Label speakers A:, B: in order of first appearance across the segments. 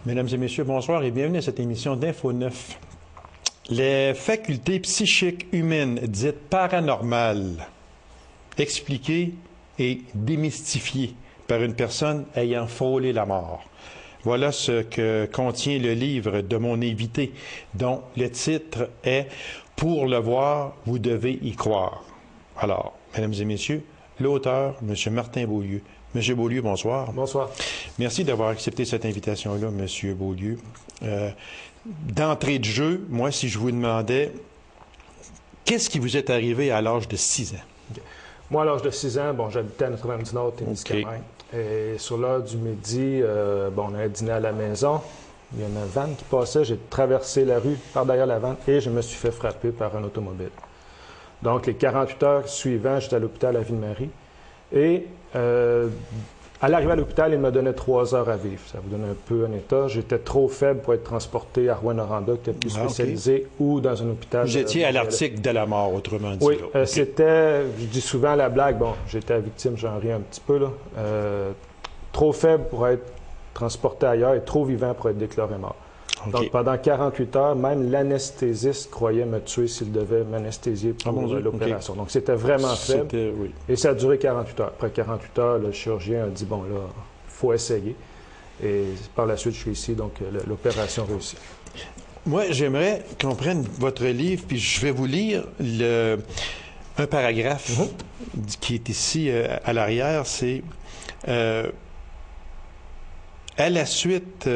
A: Mesdames et messieurs, bonsoir et bienvenue à cette émission d'Info 9. Les facultés psychiques humaines dites paranormales, expliquées et démystifiées par une personne ayant frôlé la mort. Voilà ce que contient le livre de mon invité, dont le titre est « Pour le voir, vous devez y croire ». Alors, mesdames et messieurs, l'auteur, M. Martin Beaulieu. M. Beaulieu, bonsoir.
B: Bonsoir.
A: Merci d'avoir accepté cette invitation-là, M. Beaulieu. D'entrée de jeu, moi, si je vous demandais, qu'est-ce qui vous est arrivé à l'âge de 6 ans?
B: Okay. Moi, à l'âge de 6 ans, j'habitais à Notre-Dame-du-Nord, Témiscamingue. Et sur l'heure du midi, on allait dîner à la maison. Il y a une vanne qui passait. J'ai traversé la rue par derrière la vanne et je me suis fait frapper par un automobile. Donc, les 48 heures suivantes, j'étais à l'hôpital à Ville-Marie. Et à l'arrivée à l'hôpital, il me donnait 3 heures à vivre. Ça vous donne un peu un état. J'étais trop faible pour être transporté à Rouyn-Noranda, qui était plus spécialisé, ou dans un hôpital.
A: Vous étiez à l'article de la mort, autrement dit.
B: Oui, c'était, je dis souvent la blague, j'étais victime, j'en ris un petit peu, là. Trop faible pour être transporté ailleurs et trop vivant pour être déclaré mort. Donc, pendant 48 heures, même l'anesthésiste croyait me tuer s'il devait m'anesthésier pour l'opération. Donc, c'était vraiment faible. Oui. Et ça a duré 48 heures. Après 48 heures, le chirurgien a dit, il faut essayer. Et par la suite, je suis ici, donc l'opération réussit.
A: Moi, j'aimerais qu'on prenne votre livre, puis je vais vous lire un paragraphe qui est ici à l'arrière. C'est à la suite...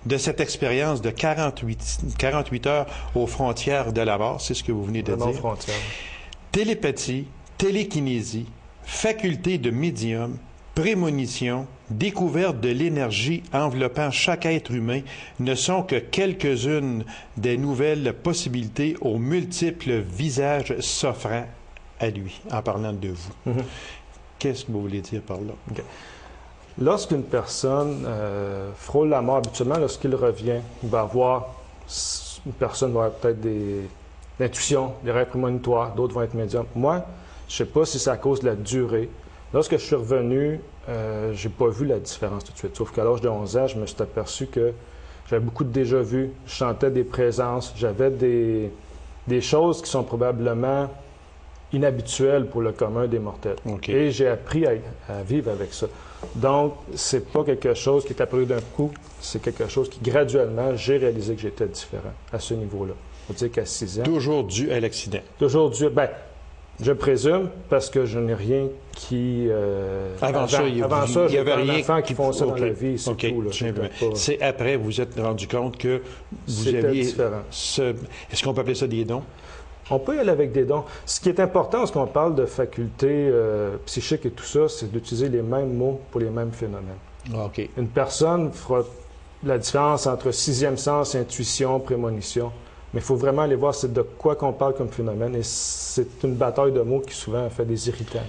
A: de cette expérience de 48 heures aux frontières de la mort, c'est ce que vous venez de dire.
B: Frontières.
A: Télépathie, télékinésie, faculté de médium, prémonition, découverte de l'énergie enveloppant chaque être humain ne sont que quelques-unes des nouvelles possibilités aux multiples visages s'offrant à lui, en parlant de vous. Qu'est-ce que vous voulez dire par là?
B: Okay. Lorsqu'une personne frôle la mort, habituellement, lorsqu'il revient, il va avoir, une personne va avoir peut-être des intuitions, des rêves prémonitoires, d'autres vont être médiums. Moi, je ne sais pas si c'est à cause de la durée. Lorsque je suis revenu, je n'ai pas vu la différence tout de suite. Sauf qu'à l'âge de 11 ans, je me suis aperçu que j'avais beaucoup de déjà-vu, je sentais des présences, j'avais des choses qui sont probablement inhabituelles pour le commun des mortels. Et j'ai appris à vivre avec ça. Donc, c'est pas quelque chose qui est apparu d'un coup, c'est quelque chose qui, graduellement, j'ai réalisé que j'étais différent à ce niveau-là. On va dire qu'à 6 ans...
A: Toujours dû à l'accident.
B: Toujours dû... je présume, parce que je n'ai rien qui...
A: Avant ça, il y avait rien...
B: enfants qui font ça dans la vie, c'est tout.
A: C'est après, vous vous êtes rendu compte que vous aviez... différent. Est-ce qu'on peut appeler ça des dons?
B: On peut y aller avec des dons. Ce qui est important, lorsqu'on parle de facultés psychiques et tout ça, c'est d'utiliser les mêmes mots pour les mêmes phénomènes. Une personne fera la différence entre sixième sens, intuition, prémonition. Mais il faut vraiment aller voir c'est de quoi qu'on parle comme phénomène. Et c'est une bataille de mots qui souvent fait des irritants.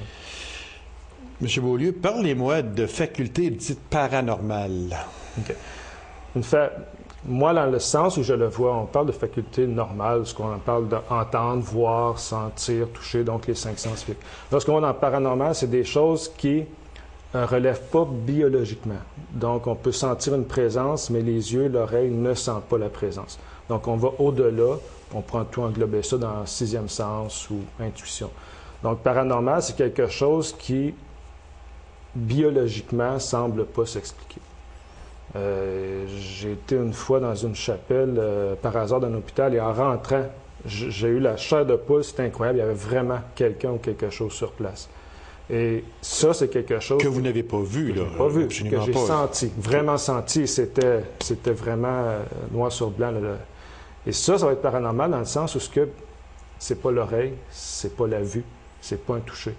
A: M. Beaulieu, parlez-moi de facultés dites paranormales.
B: Moi, dans le sens où je le vois, on parle de facultés normales, ce qu'on parle d'entendre, voir, sentir, toucher, donc les 5 sens physiques. Lorsqu'on va dans le paranormal, c'est des choses qui ne relèvent pas biologiquement. Donc, on peut sentir une présence, mais les yeux, l'oreille ne sentent pas la présence. Donc, on va au-delà, on prend tout englober ça dans le sixième sens ou intuition. Donc, paranormal, c'est quelque chose qui, biologiquement, ne semble pas s'expliquer. J'ai été une fois dans une chapelle, par hasard, d'un hôpital, et en rentrant, j'ai eu la chair de poule, c'était incroyable, il y avait vraiment quelqu'un ou quelque chose sur place. Et ça, c'est quelque chose...
A: Que vous n'avez pas vu, là.
B: Pas vu, que j'ai senti, vraiment senti, c'était vraiment noir sur blanc. Et ça va être paranormal dans le sens où c'est pas l'oreille, c'est pas la vue, c'est pas un toucher.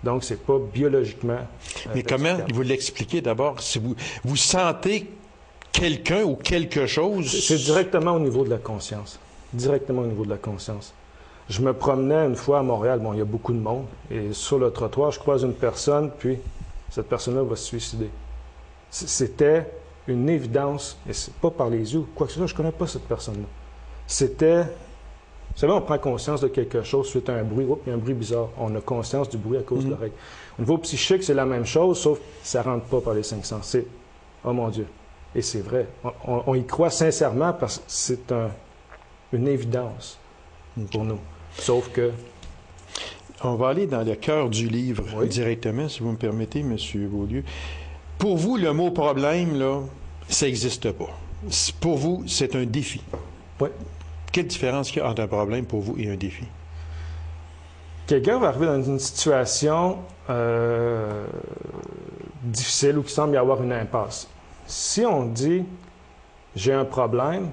B: Donc, c'est pas biologiquement...
A: Mais comment vous l'expliquez d'abord? Si vous sentez quelqu'un ou quelque chose...
B: C'est directement au niveau de la conscience. Directement au niveau de la conscience. Je me promenais une fois à Montréal. Il y a beaucoup de monde. Et sur le trottoir, je croise une personne, puis cette personne-là va se suicider. C'était une évidence. Et c'est pas par les yeux, quoi que ce soit, je connais pas cette personne-là. C'était... Vous savez, on prend conscience de quelque chose suite à un bruit. Il y a un bruit bizarre. On a conscience du bruit à cause de l'oreille. Au niveau psychique, c'est la même chose, sauf que ça ne rentre pas par les 5 sens. C'est « Oh mon Dieu, Et c'est vrai. On y croit sincèrement parce que c'est une évidence pour nous. Sauf que...
A: On va aller dans le cœur du livre directement, si vous me permettez, M. Beaulieu. Pour vous, le mot problème, là, ça n'existe pas. Pour vous, c'est un défi.
B: Oui.
A: Quelle différence il y a entre un problème pour vous et un défi?
B: Quelqu'un va arriver dans une situation difficile où il semble y avoir une impasse. Si on dit « j'ai un problème »,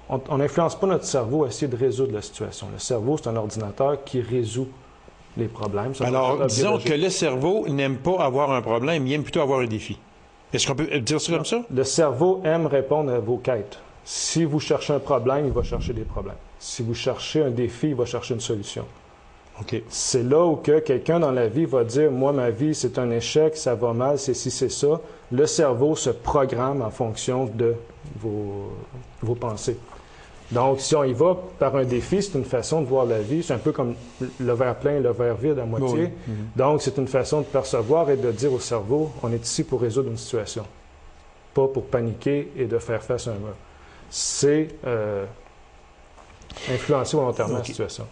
B: on n'influence pas notre cerveau à essayer de résoudre la situation. Le cerveau, c'est un ordinateur qui résout les problèmes.
A: Alors, disons que le cerveau n'aime pas avoir un problème, il aime plutôt avoir un défi. Est-ce qu'on peut dire ça comme ça?
B: Le cerveau aime répondre à vos quêtes. Si vous cherchez un problème, il va chercher des problèmes. Si vous cherchez un défi, il va chercher une solution.
A: OK.
B: C'est là où que quelqu'un dans la vie va dire « Moi, ma vie, c'est un échec, ça va mal, c'est ci, c'est ça ». Le cerveau se programme en fonction de vos pensées. Donc, si on y va par un défi, c'est une façon de voir la vie. C'est un peu comme le verre plein et le verre vide à moitié.
A: Oui.
B: Donc, c'est une façon de percevoir et de dire au cerveau, on est ici pour résoudre une situation, pas pour paniquer et de faire face à un mur. C'est influencer volontairement la situation.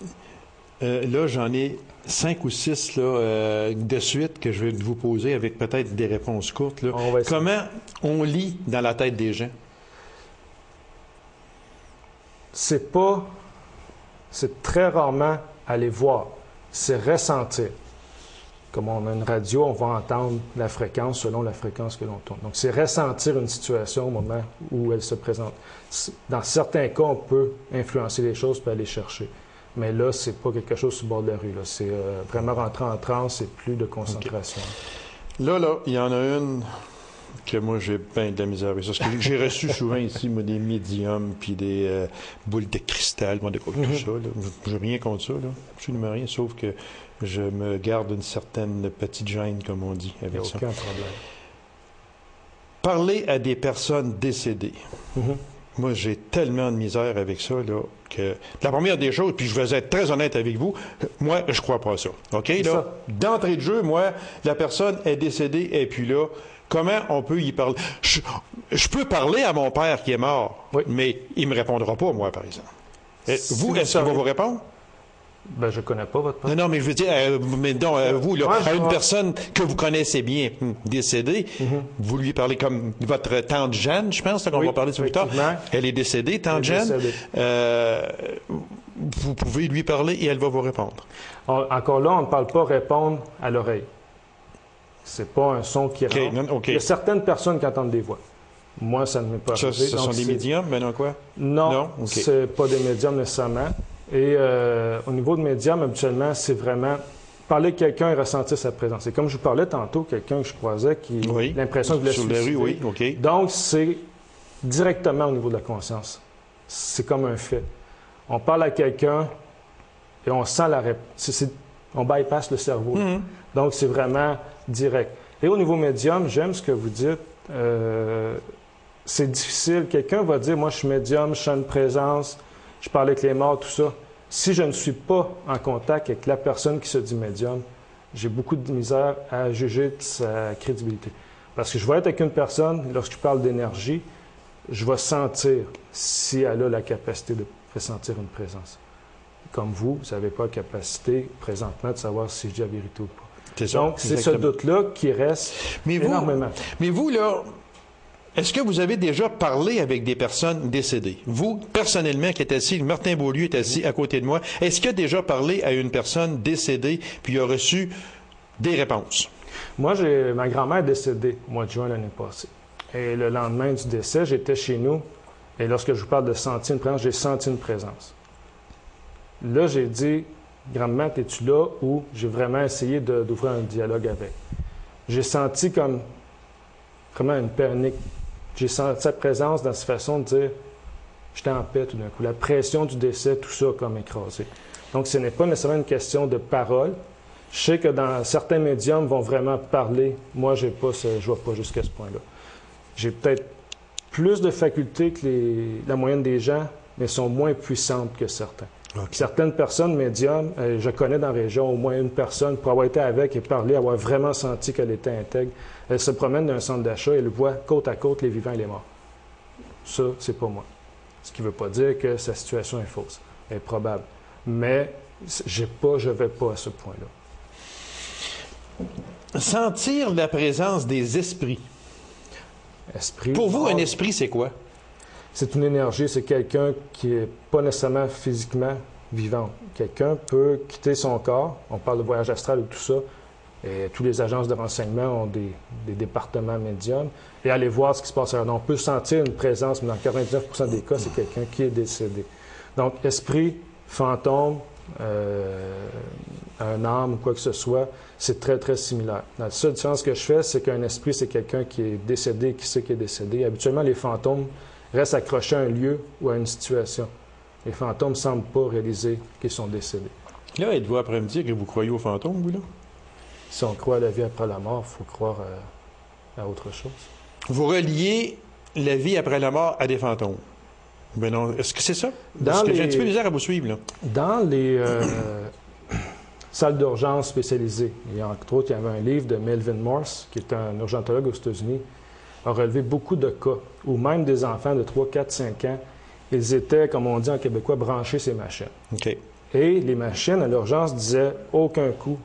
A: Là, j'en ai 5 ou 6 là, de suite que je vais vous poser avec peut-être des réponses courtes. Là. Comment on lit dans la tête des gens?
B: C'est très rarement aller voir, c'est ressentir. Comme on a une radio, on va entendre la fréquence selon la fréquence que l'on tourne. Donc, c'est ressentir une situation au moment où elle se présente. Dans certains cas, on peut influencer les choses et aller chercher. Mais là, c'est pas quelque chose sur le bord de la rue. C'est vraiment rentrer en transe et plus de concentration.
A: Okay. Là, il y en a une que moi, j'ai bien de la misère avec ça. Parce que j'ai reçu souvent ici, moi, des médiums, puis des boules de cristal, moi, tout ça. Je n'ai rien contre ça, là. Absolument rien, sauf que je me garde une certaine petite gêne, comme on dit, avec ça.
B: Il n'y a aucun problème.
A: Parler à des personnes décédées. Moi, j'ai tellement de misère avec ça, là, que... La première des choses, puis je vais être très honnête avec vous, moi, je crois pas à ça. OK? Là, d'entrée de jeu, moi, la personne est décédée, et puis là, comment on peut y parler? Je peux parler à mon père qui est mort, mais il me répondra pas, moi, par exemple. Vous, est-ce qu'il va vous répondre?
B: Ben, je connais pas votre père.
A: Non, mais je veux dire, vous, là, à une personne que vous connaissez bien, décédée, vous lui parlez comme votre tante Jeanne, je pense, qu'on va parler de ça plus tard. Elle est décédée, tante Jeanne. Vous pouvez lui parler et elle va vous répondre.
B: Encore là, on ne parle pas répondre à l'oreille. C'est pas un son qui rentre. Il y a certaines personnes qui entendent des voix. Moi, ça ne m'est pas arrivé.
A: Ce sont des médiums, mais non quoi?
B: Non, c'est pas des médiums nécessairement. Et au niveau de médium, habituellement, c'est vraiment parler de quelqu'un et ressentir sa présence. Et comme je vous parlais tantôt, quelqu'un que je croisais qui l'impression qu'il voulait se suicider.
A: Sur la rue, OK.
B: Donc, c'est directement au niveau de la conscience. C'est comme un fait. On parle à quelqu'un et on sent la réponse. On bypasse le cerveau. Donc, c'est vraiment direct. Et au niveau médium, j'aime ce que vous dites. C'est difficile. Quelqu'un va dire, moi, je suis médium, je sens une présence, je parle avec les morts, tout ça. Si je ne suis pas en contact avec la personne qui se dit médium, j'ai beaucoup de misère à juger de sa crédibilité. Parce que je vais être avec une personne, lorsque je parle d'énergie, je vais sentir si elle a la capacité de ressentir une présence. Comme vous n'avez pas la capacité présentement de savoir si je dis la vérité ou pas. Donc, c'est ce doute-là qui reste énormément.
A: Mais vous, là, est-ce que vous avez déjà parlé avec des personnes décédées? Vous, personnellement, qui êtes assis, Martin Beaulieu est assis à côté de moi, est-ce qu'il a déjà parlé à une personne décédée puis il a reçu des réponses?
B: Moi, ma grand-mère est décédée au mois de juin l'année passée. Et le lendemain du décès, j'étais chez nous. Et lorsque je vous parle de sentir une présence, j'ai senti une présence. Là, j'ai dit, grand-mère, es-tu là? Ou j'ai vraiment essayé d'ouvrir un dialogue avec. J'ai senti comme vraiment une panique. J'ai senti sa présence dans cette façon de dire, j'étais en paix tout d'un coup. La pression du décès, tout ça comme écrasé. Donc, ce n'est pas nécessairement une question de parole. Je sais que dans certains médiums vont vraiment parler. Moi, je ne vais pas jusqu'à ce point-là. J'ai peut-être plus de facultés que la moyenne des gens, mais sont moins puissantes que certains.
A: OK.
B: Certaines personnes médiums, je connais dans la région au moins une personne, pour avoir été avec et parler, avoir vraiment senti qu'elle était intègre. Elle se promène dans un centre d'achat et elle voit côte à côte les vivants et les morts. Ça, c'est pas moi. Ce qui ne veut pas dire que sa situation est fausse. Elle est probable. Mais je ne vais pas à ce point-là.
A: Sentir la présence des esprits.
B: Esprit,
A: Pour vous, un esprit, c'est quoi?
B: c'est une énergie, c'est quelqu'un qui n'est pas nécessairement physiquement vivant. Quelqu'un peut quitter son corps, on parle de voyage astral ou tout ça, et toutes les agences de renseignement ont des départements médiums, et aller voir ce qui se passe ailleurs. Donc, on peut sentir une présence, mais dans 99% des cas, c'est quelqu'un qui est décédé. Donc, esprit, fantôme, un âme ou quoi que ce soit, c'est très, très similaire. La seule différence que je fais, c'est qu'un esprit, c'est quelqu'un qui est décédé, qui sait qu'il est décédé. Habituellement, les fantômes restent accrochés à un lieu ou à une situation. Les fantômes ne semblent pas réaliser qu'ils sont décédés.
A: Là, êtes-vous après me dire que vous croyez aux fantômes, vous, là?
B: Si on croit à la vie après la mort, il faut croire à autre chose.
A: Vous reliez la vie après la mort à des fantômes. Ben non, est-ce que c'est ça? Parce que j'ai un petit peu de misère à vous suivre, là.
B: Dans les salles d'urgence spécialisées, et entre autres, il y avait un livre de Melvin Morse, qui est un urgentologue aux États-Unis, a relevé beaucoup de cas où même des enfants de 3, 4, 5 ans, ils étaient, comme on dit en québécois, branchés ces machines.
A: OK.
B: Et les machines à l'urgence disaient aucun coup,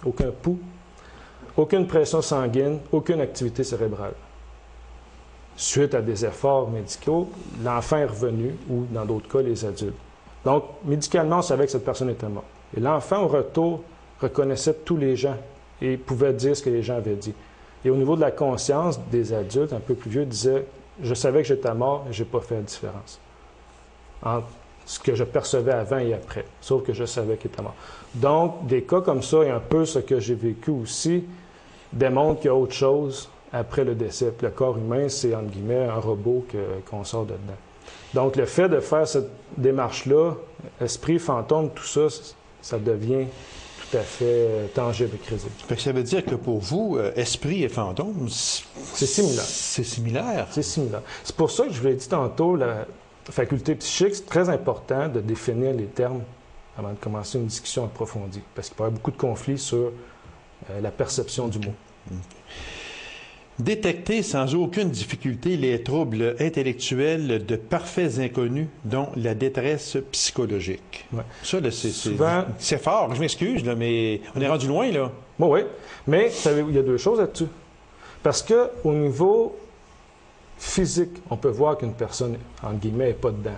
B: aucun pouls, aucune pression sanguine, aucune activité cérébrale. Suite à des efforts médicaux, l'enfant est revenu, ou dans d'autres cas, les adultes. Donc, médicalement, on savait que cette personne était morte. Et l'enfant, au retour, reconnaissait tous les gens et pouvait dire ce que les gens avaient dit. Et au niveau de la conscience des adultes, un peu plus vieux, disaient « Je savais que j'étais mort et je n'ai pas fait la différence entre ce que je percevais avant et après, sauf que je savais qu'il était mort. » Donc, des cas comme ça, et un peu ce que j'ai vécu aussi, démontrent qu'il y a autre chose après le décès. Puis le corps humain, c'est, entre guillemets, un robot qu'on sort de dedans. Donc, le fait de faire cette démarche-là, esprit, fantôme, tout ça, ça devient tout à fait tangible et crédible.
A: Fait que ça veut dire que pour vous, esprit et fantôme,
B: c'est similaire.
A: C'est similaire.
B: C'est similaire. C'est pour ça que je vous l'ai dit tantôt, la faculté psychique, c'est très important de définir les termes avant de commencer une discussion approfondie, parce qu'il peut y avoir beaucoup de conflits sur la perception du mot.
A: Détecter sans aucune difficulté les troubles intellectuels de parfaits inconnus, dont la détresse psychologique.
B: Ouais.
A: Ça, là,
B: Souvent...
A: c'est fort, je m'excuse, là, mais on est rendu loin, là.
B: Bon, oui, mais il y a deux choses là-dessus. Parce qu'au niveau physique, on peut voir qu'une personne, entre guillemets, n'est pas dedans.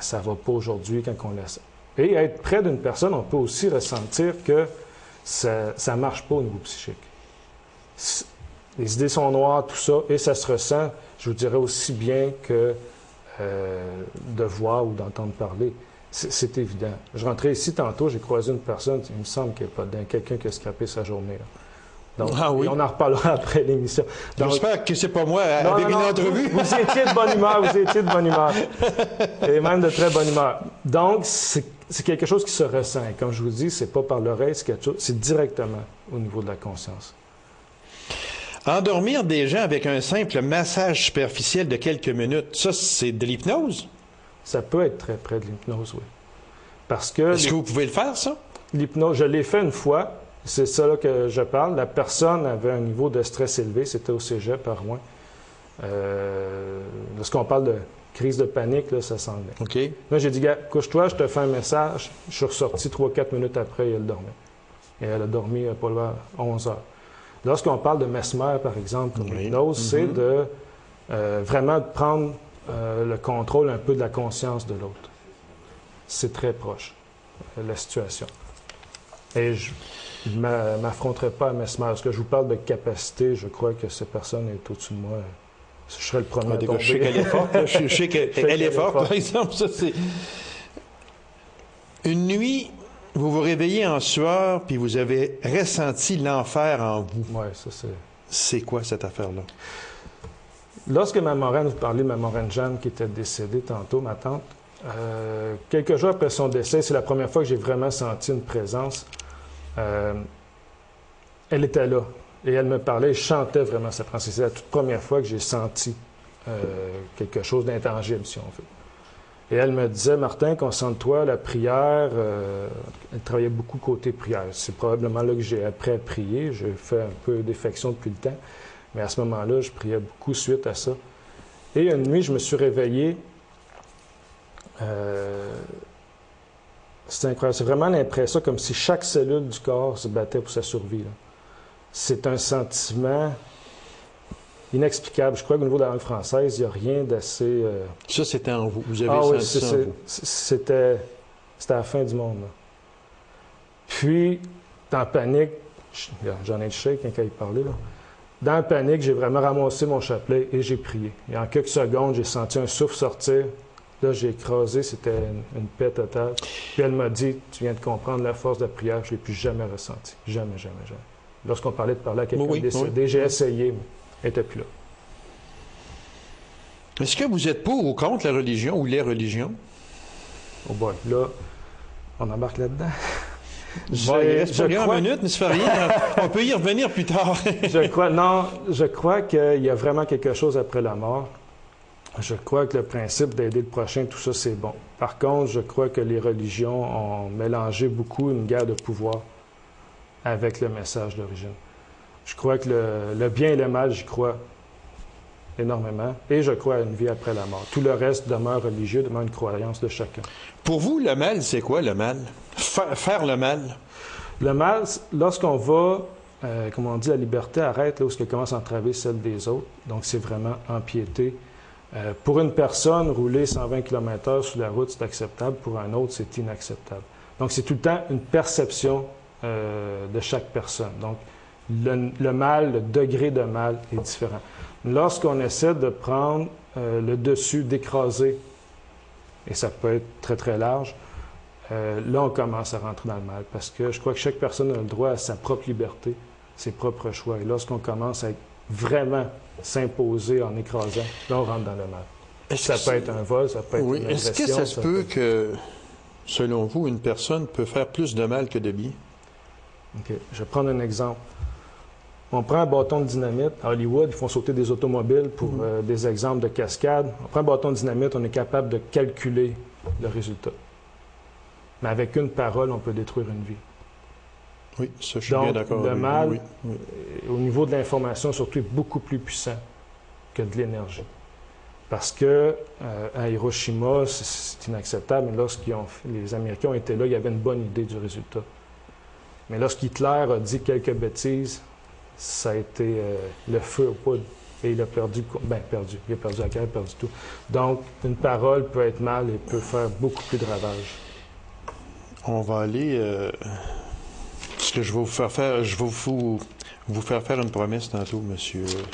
B: Ça ne va pas aujourd'hui quand on laisse. Et être près d'une personne, on peut aussi ressentir que ça ne marche pas au niveau psychique. Les idées sont noires, tout ça, et ça se ressent, je vous dirais, aussi bien que de voir ou d'entendre parler. C'est évident. Je rentrais ici tantôt, j'ai croisé une personne, il me semble qu'il n'y a pas dedans, quelqu'un qui a scrapé sa journée. Là. Donc,
A: oui.
B: Et on en reparlera après l'émission.
A: J'espère que c'est pas moi avec une entrevue.
B: Vous étiez de bonne humeur, vous étiez de bonne humeur. Et même de très bonne humeur. Donc, c'est quelque chose qui se ressent. Et comme je vous dis, c'est pas par l'oreille, c'est directement au niveau de la conscience.
A: Endormir des gens avec un simple massage superficiel de quelques minutes, ça, c'est de l'hypnose?
B: Ça peut être très près de l'hypnose, oui. Parce que...
A: Est-ce que vous pouvez le faire, ça?
B: L'hypnose, je l'ai fait une fois. C'est ça là que je parle. La personne avait un niveau de stress élevé. C'était au cégep à Rouen. Lorsqu'on parle de crise de panique, là, ça s'en vient.
A: OK.
B: Là, j'ai dit, gars, couche-toi, je te fais un message. Je suis ressorti 3-4 minutes après et elle dormait. Et elle a dormi pas loin à 11 heures. Lorsqu'on parle de Mesmer, par exemple, comme l'hypnose, c'est de vraiment prendre le contrôle un peu de la conscience de l'autre. C'est très proche, la situation. Et je ne m'affronterai pas à Mesmer. Parce que je vous parle de capacité, je crois que cette personne est au-dessus de moi. Je serais le premier à tomber.
A: Je sais qu'elle est forte. Je sais qu'elle est forte, par exemple. Ça, c'est... Une nuit... Vous vous réveillez en sueur, puis vous avez ressenti l'enfer en vous.
B: Oui, ça c'est...
A: C'est quoi cette affaire-là?
B: Lorsque ma marraine, vous parlez de ma marraine Jeanne qui était décédée tantôt, ma tante, quelques jours après son décès, c'est la première fois que j'ai vraiment senti une présence. Elle était là, et elle me parlait, je chantais vraiment sa présence. C'est la toute première fois que j'ai senti quelque chose d'intangible, si on veut. Et elle me disait, Martin, concentre-toi, la prière, elle travaillait beaucoup côté prière. C'est probablement là que j'ai appris à prier. J'ai fait un peu défection depuis le temps. Mais à ce moment-là, je priais beaucoup suite à ça. Et une nuit, je me suis réveillé. C'est incroyable. C'est vraiment l'impression comme si chaque cellule du corps se battait pour sa survie, là. C'est un sentiment inexplicable. Je crois qu'au niveau de la langue française, il n'y a rien d'assez...
A: Ça, c'était en vous. Vous avez
B: oui,
A: senti ça en vous.
B: c'était la fin du monde, là. Puis, dans la panique, j'en ai le shake quand il parlait, là. Dans la panique, j'ai vraiment ramassé mon chapelet et j'ai prié. Et en quelques secondes, j'ai senti un souffle sortir. Là, j'ai écrasé, c'était une paix totale. Puis elle m'a dit, tu viens de comprendre la force de la prière, je ne l'ai plus jamais ressenti. Jamais, jamais, jamais. Lorsqu'on parlait de parler à quelqu'un décédé, j'ai essayé, mais elle n'était plus là.
A: Est-ce que vous êtes pour ou contre la religion ou les religions?
B: Oh boy, là, on embarque là-dedans.
A: Bon, il reste pas grand minute, ne se fait rien. On peut y revenir plus tard.
B: je crois qu'il y a vraiment quelque chose après la mort. Je crois que le principe d'aider le prochain, tout ça, c'est bon. Par contre, je crois que les religions ont mélangé beaucoup une guerre de pouvoir avec le message d'origine. Je crois que le bien et le mal, j'y crois énormément. Et je crois à une vie après la mort. Tout le reste demeure religieux, demeure une croyance de chacun.
A: Pour vous, le mal, c'est quoi le mal? Faire le mal?
B: Le mal, lorsqu'on va, comme on dit, la liberté arrête là où elle commence à entraver celle des autres. Donc, c'est vraiment empiéter. Pour une personne, rouler 120 km/h sur la route, c'est acceptable. Pour un autre, c'est inacceptable. Donc, c'est tout le temps une perception de chaque personne. Donc, le mal, le degré de mal est différent. Lorsqu'on essaie de prendre le dessus, d'écraser, et ça peut être très, très large, là, on commence à rentrer dans le mal. Parce que je crois que chaque personne a le droit à sa propre liberté, ses propres choix. Et lorsqu'on commence à vraiment s'imposer en écrasant, là, on rentre dans le mal. Ça peut être un vol, ça peut être une agression.
A: Est-ce que ça se peut que, selon vous, une personne peut faire plus de mal que de bien?
B: OK. Je vais prendre un exemple. On prend un bâton de dynamite. À Hollywood, ils font sauter des automobiles pour des exemples de cascade. On prend un bâton de dynamite, on est capable de calculer le résultat. Mais avec une parole, on peut détruire une vie.
A: Oui, ça, je suis bien d'accord.
B: Donc, le mal, au niveau de l'information, surtout, est beaucoup plus puissant que de l'énergie. Parce que à Hiroshima, c'est inacceptable, mais les Américains ont été là, il y avait une bonne idée du résultat. Mais lorsqu'Hitler a dit quelques bêtises, ça a été le feu aux poudres. Et il a perdu. Il a perdu la guerre, il a perdu tout. Donc, une parole peut être mal et peut faire beaucoup plus de ravages.
A: On va aller... Parce que je vais vous faire faire une promesse tantôt, M.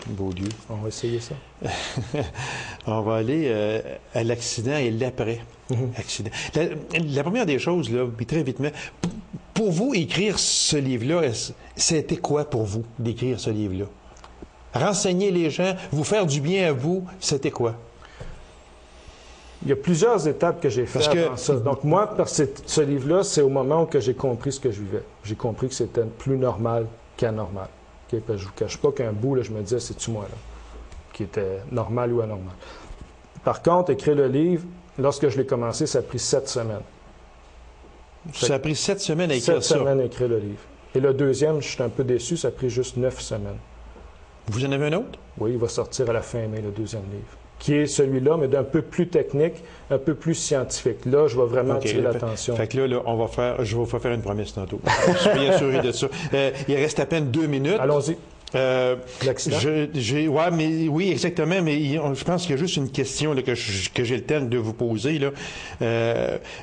A: Beaulieu.
B: On va essayer ça.
A: On va aller à l'accident et l'après. Accident. La première des choses, là, puis très vite, mais pour vous, écrire ce livre-là, c'était quoi pour vous, d'écrire ce livre-là? Renseigner les gens, vous faire du bien à vous, c'était quoi?
B: Il y a plusieurs étapes que j'ai faites avant ça. Donc moi, ce livre-là, c'est au moment où j'ai compris ce que je vivais. J'ai compris que c'était plus normal qu'anormal. Okay? Parce que je ne vous cache pas qu'un bout, là, je me disais, c'est-tu moi, là, qui était normal ou anormal. Par contre, écrire le livre, lorsque je l'ai commencé, ça a pris 7 semaines.
A: Ça a pris 7 semaines à écrire ça?
B: 7 semaines à écrire le livre. Et le deuxième, je suis un peu déçu, ça a pris juste 9 semaines.
A: Vous en avez un autre?
B: Oui, il va sortir à la fin mai, le deuxième livre. Qui est celui-là, mais d'un peu plus technique, un peu plus scientifique. Là, je vais vraiment attirer l'attention.
A: Fait que là, je vais vous faire une promesse tantôt. Soyez assurés de ça. Il reste à peine 2 minutes.
B: Allons-y. L'accident?
A: Oui, exactement, mais je pense qu'il y a juste une question là, que j'ai le temps de vous poser. Là.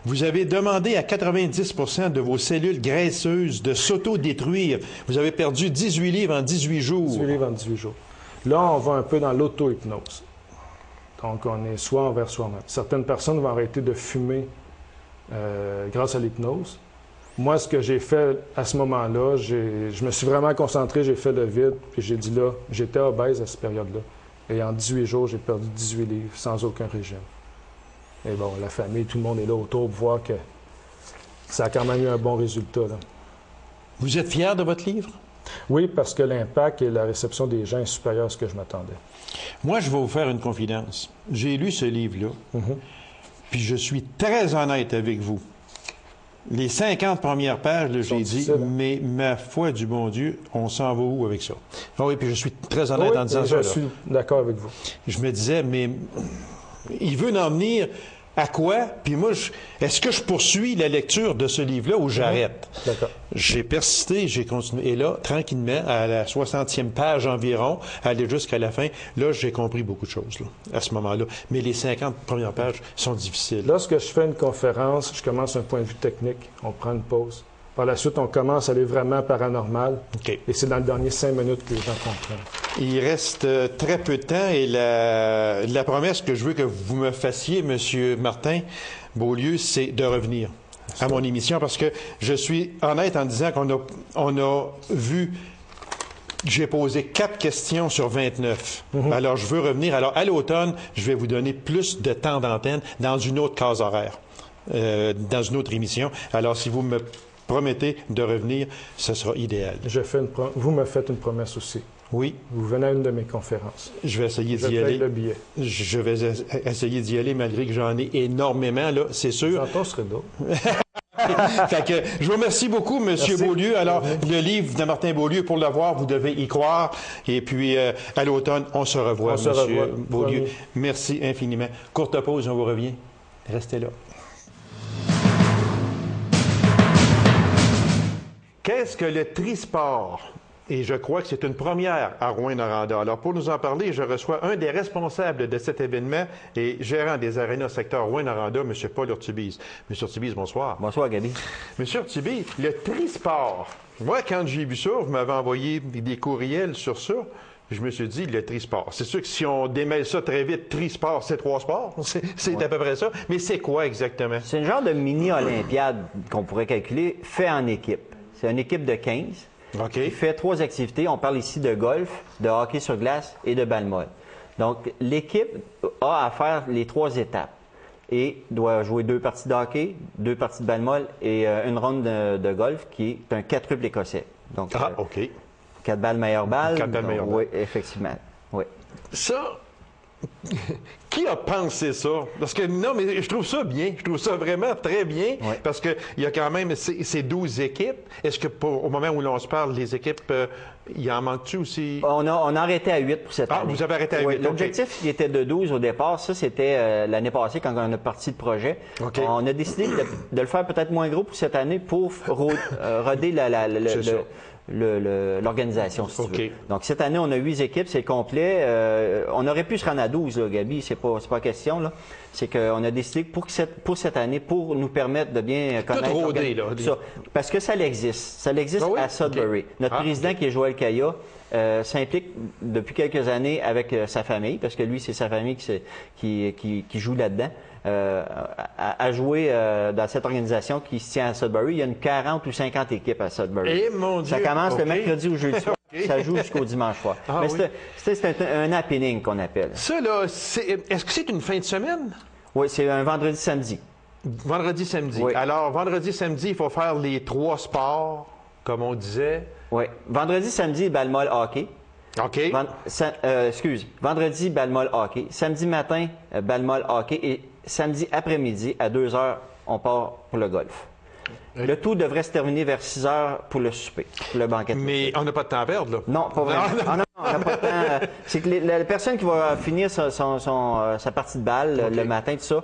A: Vous avez demandé à 90% de vos cellules graisseuses de s'auto-détruire. Vous avez perdu 18 livres en 18 jours.
B: 18 livres en 18 jours. Là, on va un peu dans l'auto-hypnose. Donc, on est soi envers soi-même. Certaines personnes vont arrêter de fumer grâce à l'hypnose. Moi, ce que j'ai fait à ce moment-là, je me suis vraiment concentré, j'ai fait le vide, puis j'ai dit là, j'étais obèse à cette période-là. Et en 18 jours, j'ai perdu 18 livres sans aucun régime. Et bon, la famille, tout le monde est là autour pour voir que ça a quand même eu un bon résultat, là.
A: Vous êtes fier de votre livre?
B: Oui, parce que l'impact et la réception des gens est supérieur à ce que je m'attendais.
A: Moi, je vais vous faire une confidence. J'ai lu ce livre-là. puis je suis très honnête avec vous. Les 50 premières pages, là, j'ai dit, mais ma foi du bon Dieu, on s'en va où avec ça? Ah oui, puis je suis très honnête en disant ça.
B: Je suis d'accord avec vous.
A: Je me disais, mais il veut en venir à quoi? Puis moi, est-ce que je poursuis la lecture de ce livre-là ou j'arrête?
B: D'accord.
A: J'ai persisté, j'ai continué. Et là, tranquillement, à la 60e page environ, aller jusqu'à la fin, là, j'ai compris beaucoup de choses, là, à ce moment-là. Mais les 50 premières pages sont difficiles.
B: Lorsque je fais une conférence, je commence un point de vue technique, on prend une pause. Par la suite, on commence à aller vraiment paranormal.
A: OK.
B: Et c'est dans les derniers 5 minutes que les gens comprennent.
A: Il reste très peu de temps et la promesse que je veux que vous me fassiez, M. Martin Beaulieu, c'est de revenir à mon émission parce que je suis honnête en disant qu'on a vu, j'ai posé 4 questions sur 29. Alors, je veux revenir. Alors, à l'automne, je vais vous donner plus de temps d'antenne dans une autre case horaire, dans une autre émission. Alors, si vous me promettez de revenir, ce sera idéal.
B: Vous me faites une promesse aussi.
A: Oui.
B: Vous venez à une de mes conférences.
A: Je vais essayer d'y
B: Je
A: aller.
B: paye le billet.
A: Je vais essayer d'y aller malgré que j'en ai énormément, là, c'est sûr.
B: J'entends ce rideau.
A: Fait que, je vous remercie beaucoup, M. Beaulieu. Alors, le livre de Martin Beaulieu, pour l'avoir, vous devez y croire. Et puis, à l'automne, on se revoit, M. Beaulieu.
B: Promis.
A: Merci infiniment. Courte pause, on vous revient. Restez là. Qu'est-ce que le trisport? Et je crois que c'est une première à Rouyn-Noranda. Alors, pour nous en parler, je reçois un des responsables de cet événement et gérant des arénas secteur Rouyn-Noranda, M. Paul Urtubise. M. Urtubise, bonsoir.
C: Bonsoir, Gaby.
A: M. Urtubise, le trisport. Moi, quand j'ai vu ça, vous m'avez envoyé des courriels sur ça. Je me suis dit, le trisport. C'est sûr que si on démêle ça très vite, trisport, c'est 3 sports. C'est à peu près ça. Mais c'est quoi exactement?
C: C'est une genre de mini-olympiade qu'on pourrait calculer, fait en équipe. C'est une équipe de 15 qui fait 3 activités. On parle ici de golf, de hockey sur glace et de balle molle. Donc, l'équipe a à faire les 3 étapes et doit jouer 2 parties de hockey, 2 parties de balle molle et une ronde de golf qui est un quadruple écossais. Donc, 4 balles, meilleure balle.
A: 4 balles, meilleure balle.
C: Oui, effectivement. Oui.
A: Ça, qui a pensé ça? Parce que, non, mais je trouve ça bien. Je trouve ça vraiment très bien.
C: Oui.
A: Parce qu'il y a quand même ces 12 équipes. Est-ce que, au moment où l'on se parle, les équipes, il en manque-tu aussi?
C: On a arrêté à 8 pour cette année.
A: Ah, vous avez arrêté à 8.
C: Oui, l'objectif qui était de 12 au départ, ça, c'était l'année passée quand on a parti le projet.
A: OK.
C: On a décidé de le faire peut-être moins gros pour cette année pour roder l'organisation, si tu veux. Donc, cette année, on a 8 équipes, c'est complet. On aurait pu se rendre à 12, là, Gaby, c'est pas question, là. C'est qu'on a décidé pour cette année, pour nous permettre de bien connaître...
A: Tout rodé, là.
C: Ça, parce que ça existe. Ça existe à Sudbury.
A: Okay.
C: Notre président, qui est Joël Caillat, s'implique depuis quelques années avec sa famille, parce que lui, c'est sa famille qui joue là-dedans, à jouer dans cette organisation qui se tient à Sudbury. Il y a une 40 ou 50 équipes à Sudbury.
A: Eh, mon Dieu!
C: Ça commence le mercredi au jeudi soir. Ça joue jusqu'au dimanche soir. Mais
A: oui.
C: c'est un happening qu'on appelle.
A: Ça, là, est-ce que c'est une fin de semaine?
C: Oui, c'est un vendredi-samedi.
A: Vendredi-samedi.
C: Oui.
A: Alors, vendredi-samedi, il faut faire les 3 sports, comme on disait.
C: Oui. Vendredi-samedi, balle molle hockey.
A: OK.
C: Vendredi, balle molle hockey. Samedi matin, balle molle hockey. Et samedi après-midi, à 2 heures, on part pour le golf. Le tout devrait se terminer vers 6 heures pour le souper, pour le banquet.
A: Mais on n'a pas de temps à perdre, là.
C: Non, pas vraiment.
A: Ah,
C: non, on n'a pas de temps. C'est que la personne qui va finir sa partie de balle le matin, tout ça,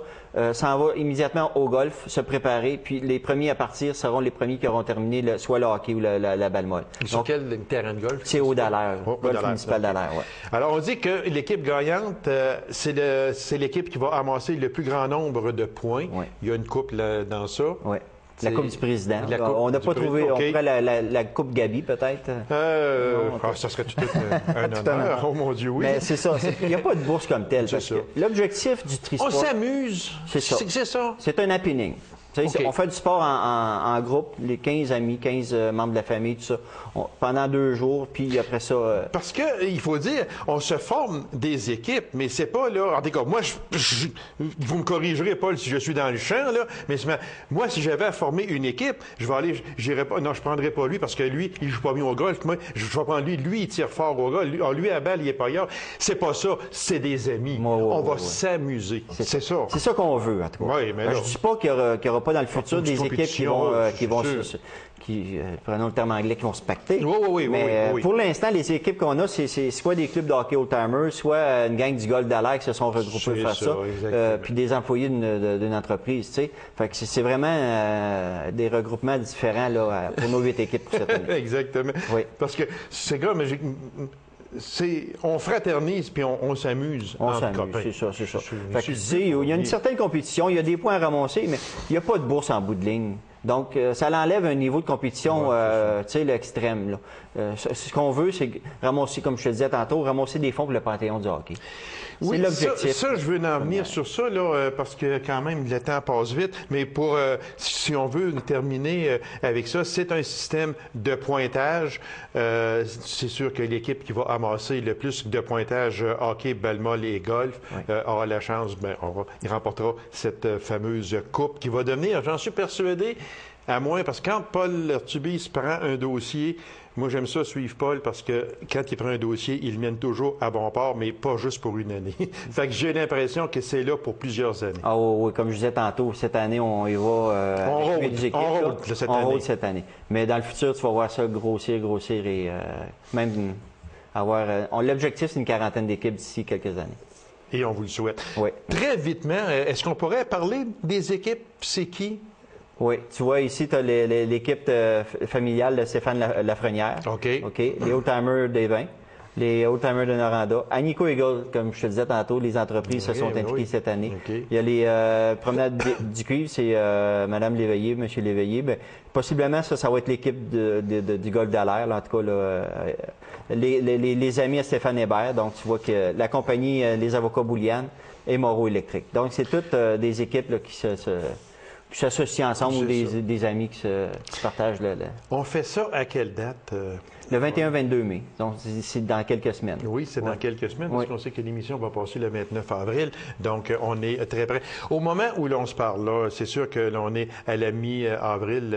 C: s'en va immédiatement au golf, se préparer, puis les premiers à partir seront les premiers qui auront terminé soit le hockey ou la balle molle.
A: Sur quel terrain de golf?
C: C'est au Dallaire, golf
A: Dallaire,
C: municipal Dallaire, oui.
A: Alors, on dit que l'équipe gagnante, c'est l'équipe qui va amasser le plus grand nombre de points.
C: Oui.
A: Il y a une coupe là, dans ça.
C: Oui. La Coupe du Président.
A: On
C: n'a pas trouvé.
A: Okay.
C: On pourrait la Coupe Gaby, peut-être.
A: Ça serait tout un honneur. Oh mon Dieu, oui.
C: Mais c'est ça. Il n'y a pas de bourse comme telle. L'objectif du trisport.
A: On s'amuse.
C: C'est ça.
A: C'est ça.
C: C'est un happening. Okay. On fait du sport en groupe, les 15 amis, 15 membres de la famille, tout ça, pendant 2 jours, puis après ça...
A: Parce que, il faut dire, on se forme des équipes, mais c'est pas là... En tout cas, moi, vous me corrigerez, Paul, si je suis dans le champ, là, mais moi, si j'avais à former une équipe, je vais aller... J'irai pas... Non, je prendrais pas lui, parce que lui, il joue pas bien au golf. Moi, je vais prendre lui. Lui, il tire fort au golf. Lui, à balle, il est pas ailleurs. C'est pas ça. C'est des amis. On va s'amuser. C'est ça.
C: C'est ça qu'on veut, en tout cas.
A: Oui, mais là...
C: Je dis pas qu'il y aura pas dans le futur des équipes prenons le terme anglais, qui vont se pacter.
A: Oui.
C: Pour l'instant, les équipes qu'on a, c'est soit des clubs de hockey old-timers, soit une gang du Golfe d'Alaire qui se sont regroupés pour faire ça, puis des employés d'une entreprise, tu sais. Fait que c'est vraiment des regroupements différents là, pour nos 8 équipes pour cette année.
A: Exactement.
C: Oui.
A: Parce que c'est grave, mais on fraternise puis on s'amuse.
C: On s'amuse, c'est ça. Fait que, il y a une certaine compétition, il y a des points à ramasser, mais il n'y a pas de bourse en bout de ligne. Donc, ça l'enlève un niveau de compétition, tu sais, l'extrême. Ce qu'on veut, c'est ramasser, comme je te disais tantôt, ramasser des fonds pour le Panthéon du hockey.
A: Oui,
C: c'est l'objectif.
A: Ça, je veux en venir sur ça, là, parce que quand même, le temps passe vite. Mais si on veut terminer avec ça, c'est un système de pointage. C'est sûr que l'équipe qui va amasser le plus de pointage hockey, balle-molle et golf aura la chance, il remportera cette fameuse coupe qui va devenir, j'en suis persuadé, à moins, parce que quand Paul Arthubi se prend un dossier, moi j'aime ça suivre Paul, parce que quand il prend un dossier, il le mène toujours à bon port, mais pas juste pour une année. Fait que j'ai l'impression que c'est là pour plusieurs années.
C: Ah oui, comme je disais tantôt, cette année, on y va... on rôde cette année. Mais dans le futur, tu vas voir ça grossir et même avoir... l'objectif, c'est une quarantaine d'équipes d'ici quelques années.
A: Et on vous le souhaite.
C: Oui.
A: Très vitement, est-ce qu'on pourrait parler des équipes? C'est qui?
C: Oui, tu vois ici, tu as l'équipe familiale de Stéphane Lafrenière.
A: OK.
C: Les Old-Timers des Vins, les Old-Timers de Noranda. À Nico Eagle, comme je te disais tantôt, les entreprises se sont impliquées cette année.
A: Okay.
C: Il y a les promenades du cuivre, c'est Mme Léveillé, M. Léveillé. Bien, possiblement, ça va être l'équipe du Golfe d'Alaire, en tout cas, là, les amis à Stéphane Hébert. Donc, tu vois que la compagnie Les Avocats Bouliane et Moreau Électrique. Donc, c'est toutes des équipes là, qui s'associent ensemble ou des amis qui se partagent.
A: On fait ça à quelle date?
C: Le 21-22 mai. Donc, c'est dans quelques semaines.
A: Oui, c'est dans quelques semaines, parce qu'on sait que l'émission va passer le 29 avril. Donc, on est très près. Au moment où l'on se parle, là, c'est sûr que l'on est à la mi-avril.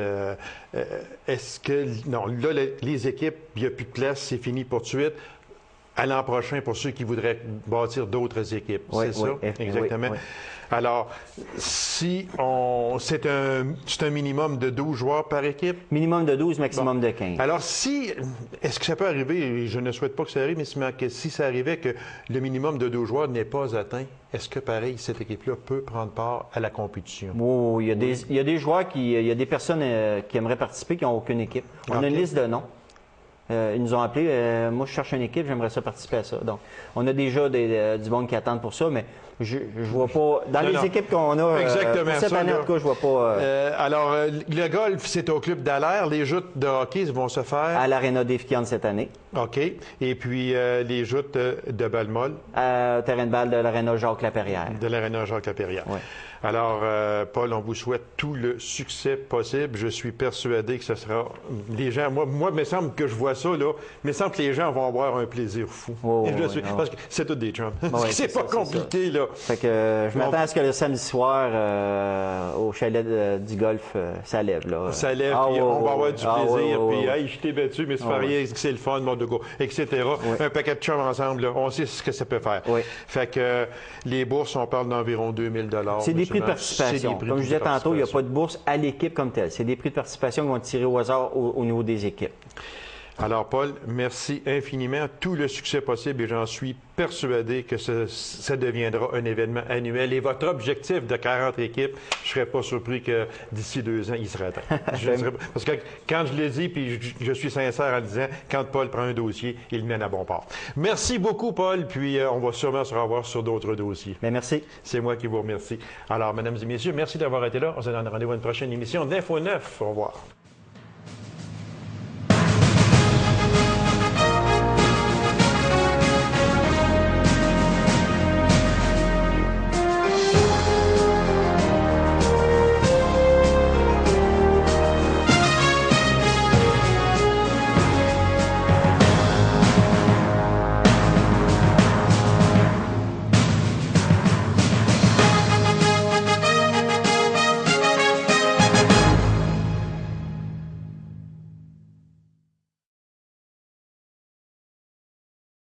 A: Est-ce que... Non, là, les équipes, il n'y a plus de place, c'est fini pour tout de suite. À l'an prochain, pour ceux qui voudraient bâtir d'autres équipes. C'est ça? Exactement.
C: Oui.
A: Alors, si on... C'est un minimum de 12 joueurs par équipe?
C: Minimum de 12, maximum de 15.
A: Alors, est-ce que ça peut arriver, et je ne souhaite pas que ça arrive, mais si ça arrivait que le minimum de 12 joueurs n'est pas atteint, est-ce que, pareil, cette équipe-là peut prendre part à la compétition?
C: Oui, il y a des joueurs il y a des personnes qui aimeraient participer qui n'ont aucune équipe. On a une liste de noms. Ils nous ont appelés. Moi, je cherche une équipe, j'aimerais ça participer à ça. Donc, on a déjà du monde qui attendent pour ça, mais je vois pas. Dans les équipes qu'on a, pour cette année, en tout cas, je vois pas.
A: Alors, le golf, c'est au club d'Alaire. Les joutes de hockey vont se faire.
C: À l'Arena d'Éfiane cette année.
A: OK. Et puis, les joutes de balle-molle.
C: Au terrain de balle de l'Arena Jacques-Lapérière.
A: De l'Arena Jacques-Lapérière.
C: Oui.
A: Alors, Paul, on vous souhaite tout le succès possible. Je suis persuadé que ce sera... Les gens, moi, il me semble que je vois ça, là. Il me semble que les gens vont avoir un plaisir fou. Parce que c'est tous des chums. C'est pas compliqué, là.
C: Fait que je m'attends à ce que le samedi soir, au chalet du golf, ça lève, là.
A: Ça lève, puis on va avoir du plaisir. Puis, hey, je t'ai battu, mais c'est pas rien, c'est le fun, mon de go, etc. Un paquet de chums ensemble, là. On sait ce que ça peut faire. Fait que les bourses, on parle d'environ 2000 $.
C: C'est des prix de participation. Comme je disais tantôt, il n'y a pas de bourse à l'équipe comme telle. C'est des prix de participation qui vont tirer au hasard au niveau des équipes.
A: Alors, Paul, merci infiniment. Tout le succès possible et j'en suis persuadé que ça deviendra un événement annuel. Et votre objectif de 40 équipes, je ne serais pas surpris que d'ici 2 ans, il serait atteint. Parce que quand je l'ai dit, puis je suis sincère en disant, quand Paul prend un dossier, il le mène à bon port. Merci beaucoup, Paul, puis on va sûrement se revoir sur d'autres dossiers.
C: Bien, merci.
A: C'est moi qui vous remercie. Alors, mesdames et messieurs, merci d'avoir été là. On se donne rendez-vous à une prochaine émission d'Info 9. Au revoir.